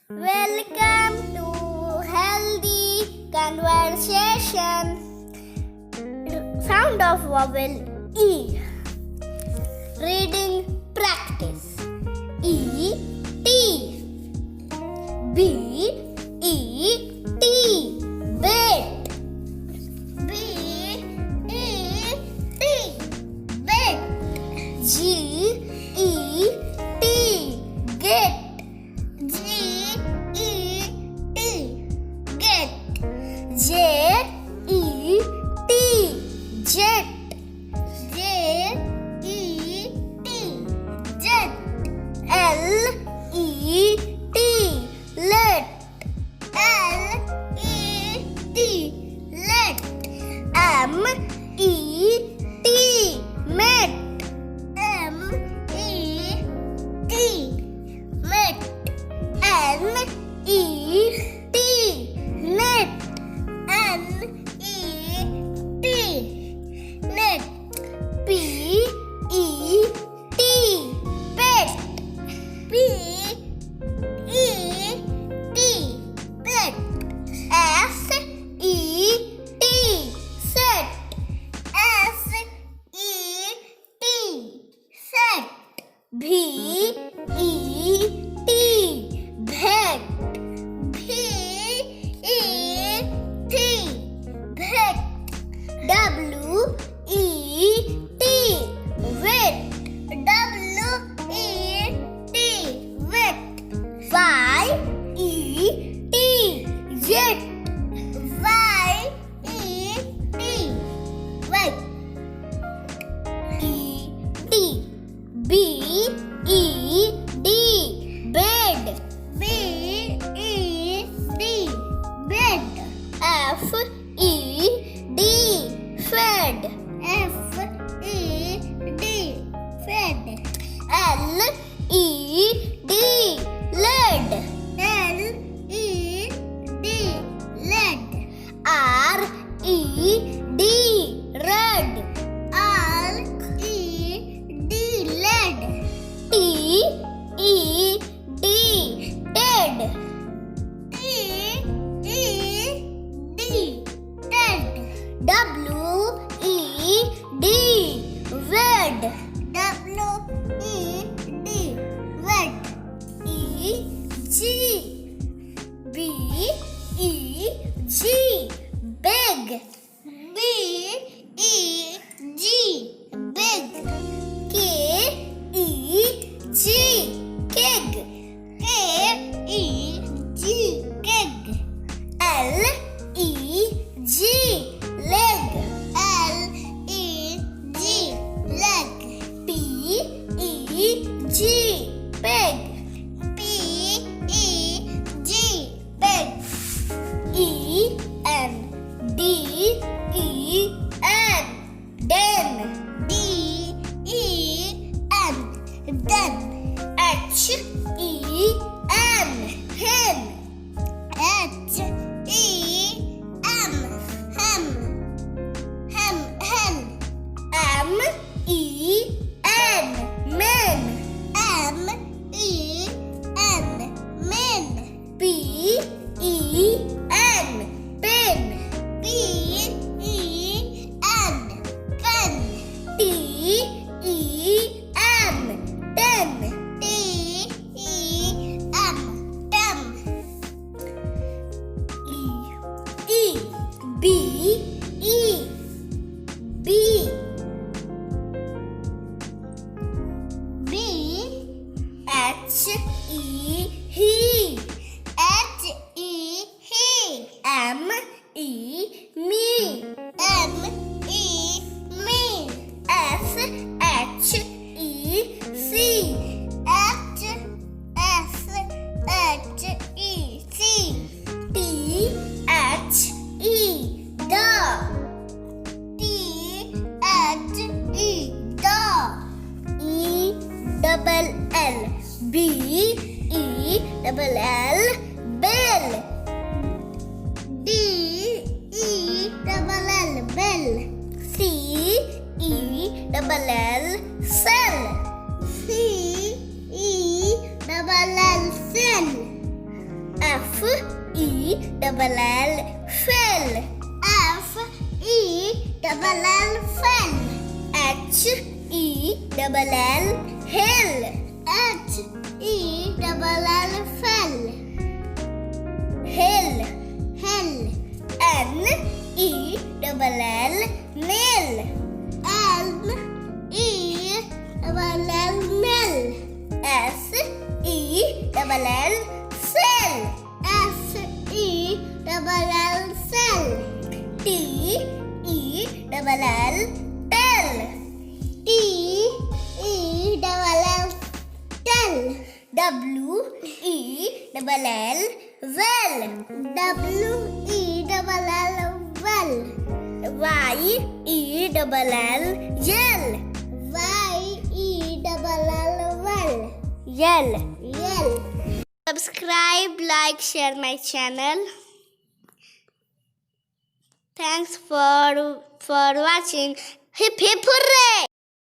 Welcome to Healthy Conversation. Sound of vowel E. Reading practice. E T B E T bed. B E T bed. G E T get. G E T get. J E T jet. J E T jet. L E T let. L E T let. M E T met. M E T met. N E T net. N E T net. P E T pet. P E T pet. S E T set. S E T set. B E T bag. B E T bag. W E T wet. W E T wet. Y E T jet. Y E T wet. E T B E D bed. B E D bed. F E D fed. F E D fed. L E D led. L E D led. R E D red. R E D led. T E D ted. T E D ted. W E D wed. W E D wed. E G B E G big. B E G big. K E G keg. K E G keg. L E G leg. L E G leg. P E G peg. P E G peg. E N D E N den. D E N den. H E N hen. H E M hem. Hem hen. M E N men. M E N men. P E N pen. P E N pen. T E M ten. T E M ten. E B E B B H E he. H E he. M E me. M E me. S H E C. H S H E C. T H E the. T H E the. E double L. B E double L bell. D E double L bell. C E double L cell. C E double L cell. F E double L fill. F E double L fill. H E double L hill. H E double L fill. Hill. Hill. N E double L nail. N E double L nail. S E double L cell. S E double L cell. T E double L tell. T E double L tell. W E double L well. W E double L well. Y E double L yell. Y E double L well. Yell. Yell. Subscribe, like, share my channel. Thanks for watching. Hip hip hooray!